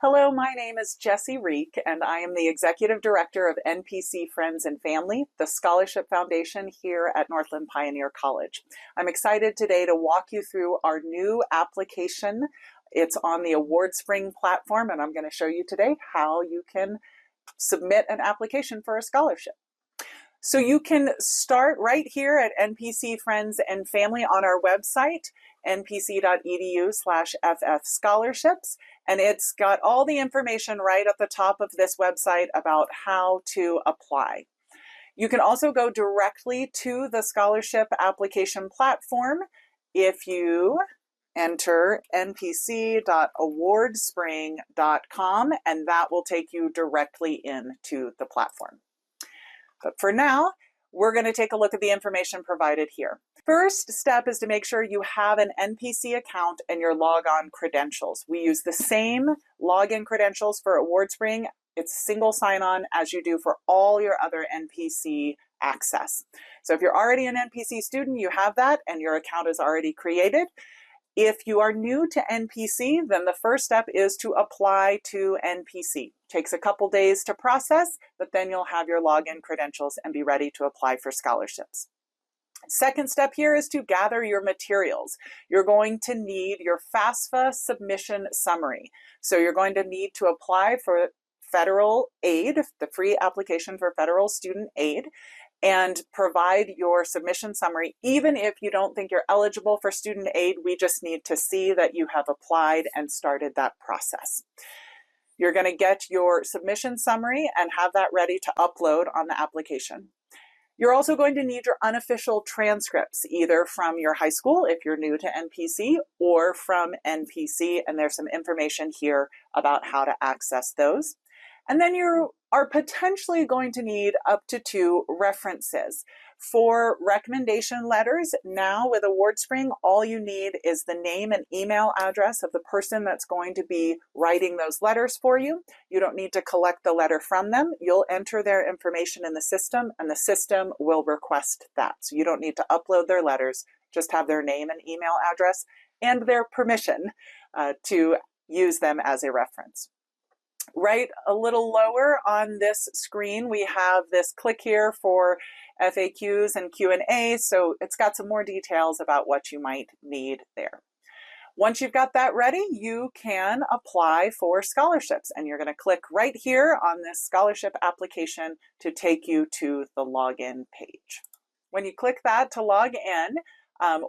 Hello, my name is Jessie Reek, and I am the Executive Director of NPC Friends and Family, the Scholarship Foundation here at Northland Pioneer College. I'm excited today to walk you through our new application. It's on the AwardSpring platform, and I'm going to show you today how you can submit an application for a scholarship. So you can start right here at NPC Friends and Family on our website, npc.edu/ffscholarships, and it's got all the information right at the top of this website about how to apply. You can also go directly to the scholarship application platform if you enter npc.awardspring.com, and that will take you directly into the platform. But for now, we're going to take a look at the information provided here. First step is to make sure you have an NPC account and your logon credentials. We use the same login credentials for AwardSpring. It's single sign-on as you do for all your other NPC access. So if you're already an NPC student, you have that and your account is already created. If you are new to NPC, then the first step is to apply to NPC. It takes a couple days to process, but then you'll have your login credentials and be ready to apply for scholarships. Second step here is to gather your materials. You're going to need your FAFSA submission summary. So you're going to need to apply for federal aid, the free application for federal student aid, and provide your submission summary. Even if you don't think you're eligible for student aid, we just need to see that you have applied and started that process. You're going to get your submission summary and have that ready to upload on the application. You're also going to need your unofficial transcripts, either from your high school if you're new to NPC, or from NPC, and there's some information here about how to access those. And then you are potentially going to need up to 2 references. For recommendation letters, now with AwardSpring, all you need is the name and email address of the person that's going to be writing those letters for you. You don't need to collect the letter from them. You'll enter their information in the system, and the system will request that. So you don't need to upload their letters, just have their name and email address and their permission to use them as a reference. Right a little lower on this screen, we have this click here for FAQs and Q&A, so it's got some more details about what you might need there. Once you've got that ready, you can apply for scholarships, and you're going to click right here on this scholarship application to take you to the login page. When you click that to log in,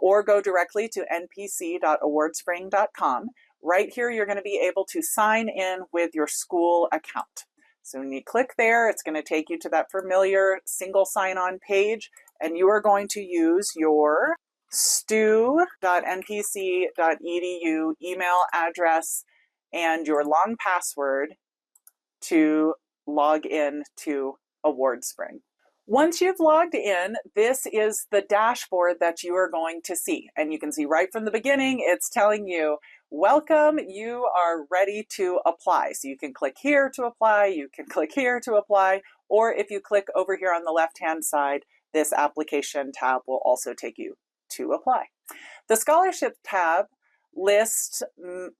or go directly to npc.awardspring.com, right here, you're going to be able to sign in with your school account. So when you click there, it's going to take you to that familiar single sign-on page, and you are going to use your stu.npc.edu email address and your long password to log in to AwardSpring. Once you've logged in, this is the dashboard that you are going to see. And you can see right from the beginning, it's telling you, welcome, you are ready to apply. So you can click here to apply, you can click here to apply, or if you click over here on the left-hand side, this application tab will also take you to apply. The scholarship tab lists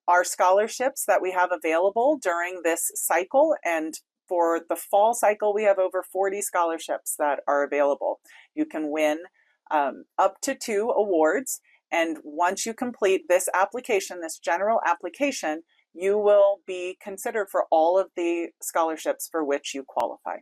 our scholarships that we have available during this cycle, and for the fall cycle, we have over 40 scholarships that are available. You can win up to 2 awards, and once you complete this application, this general application, you will be considered for all of the scholarships for which you qualify.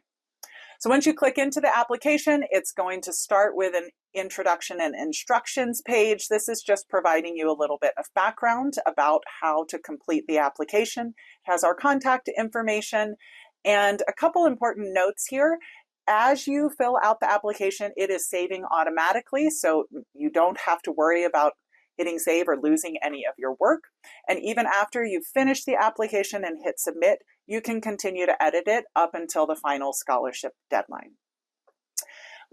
So once you click into the application, it's going to start with an introduction and instructions page. This is just providing you a little bit of background about how to complete the application. It has our contact information. And a couple important notes here. As you fill out the application, it is saving automatically, so you don't have to worry about hitting save or losing any of your work. And even after you finish the application and hit submit, you can continue to edit it up until the final scholarship deadline.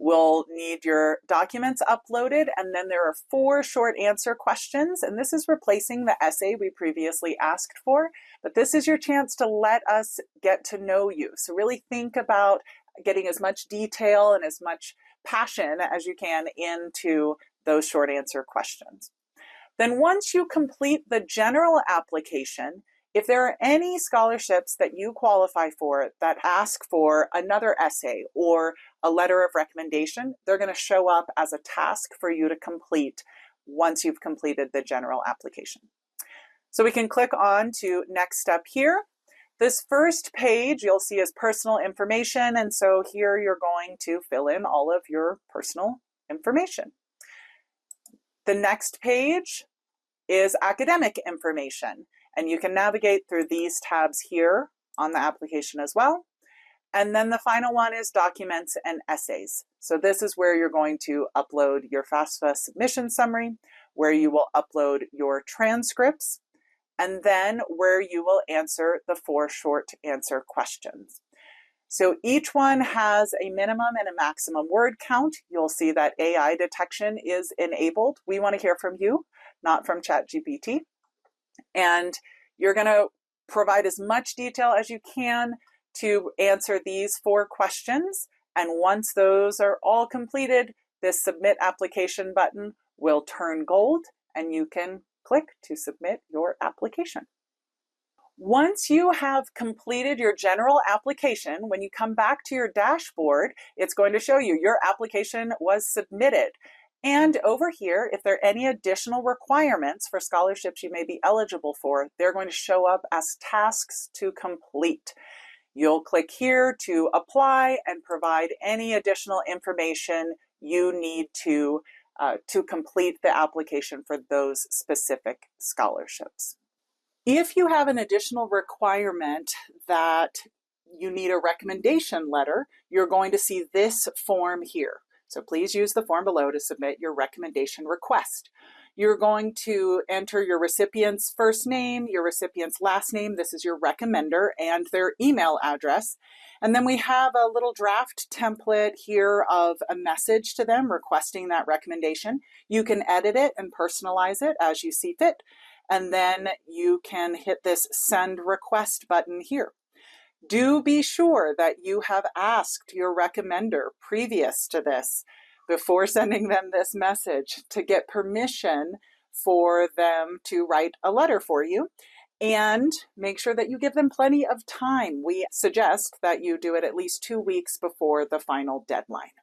We'll need your documents uploaded, and then there are 4 short answer questions, and this is replacing the essay we previously asked for, but this is your chance to let us get to know you. So really think about getting as much detail and as much passion as you can into those short answer questions. Then once you complete the general application, If there are any scholarships that you qualify for that ask for another essay or a letter of recommendation, they're going to show up as a task for you to complete once you've completed the general application. So we can click on to next step here. This first page you'll see is personal information, and so here you're going to fill in all of your personal information. The next page is academic information, and you can navigate through these tabs here on the application as well. And then the final one is documents and essays. So this is where you're going to upload your FAFSA submission summary, where you will upload your transcripts, and then where you will answer the 4 short answer questions. So each one has a minimum and a maximum word count. You'll see that AI detection is enabled. We want to hear from you, not from ChatGPT. And you're going to provide as much detail as you can to answer these 4 questions. And once those are all completed, this submit application button will turn gold and you can click to submit your application. Once you have completed your general application, when you come back to your dashboard, it's going to show you your application was submitted. And over here, if there are any additional requirements for scholarships you may be eligible for, they're going to show up as tasks to complete. You'll click here to apply and provide any additional information you need to complete the application for those specific scholarships. If you have an additional requirement that you need a recommendation letter, you're going to see this form here. So please use the form below to submit your recommendation request. You're going to enter your recipient's first name, your recipient's last name, this is your recommender, and their email address. And then we have a little draft template here of a message to them requesting that recommendation. You can edit it and personalize it as you see fit. And then you can hit this send request button here. Do be sure that you have asked your recommender previous to this, before sending them this message, to get permission for them to write a letter for you. And make sure that you give them plenty of time. We suggest that you do it at least 2 weeks before the final deadline.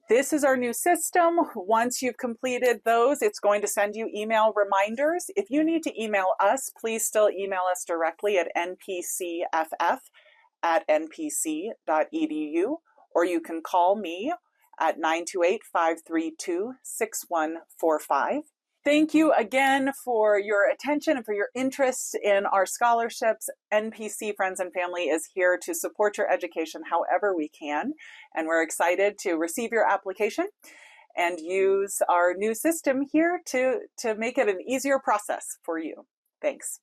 This is our new system. Once you've completed those, it's going to send you email reminders. If you need to email us, please still email us directly at npcff@npc.edu, or you can call me at 928-532-6145. Thank you again for your attention and for your interest in our scholarships. NPC Friends and Family is here to support your education however we can, and we're excited to receive your application and use our new system here to make it an easier process for you. Thanks.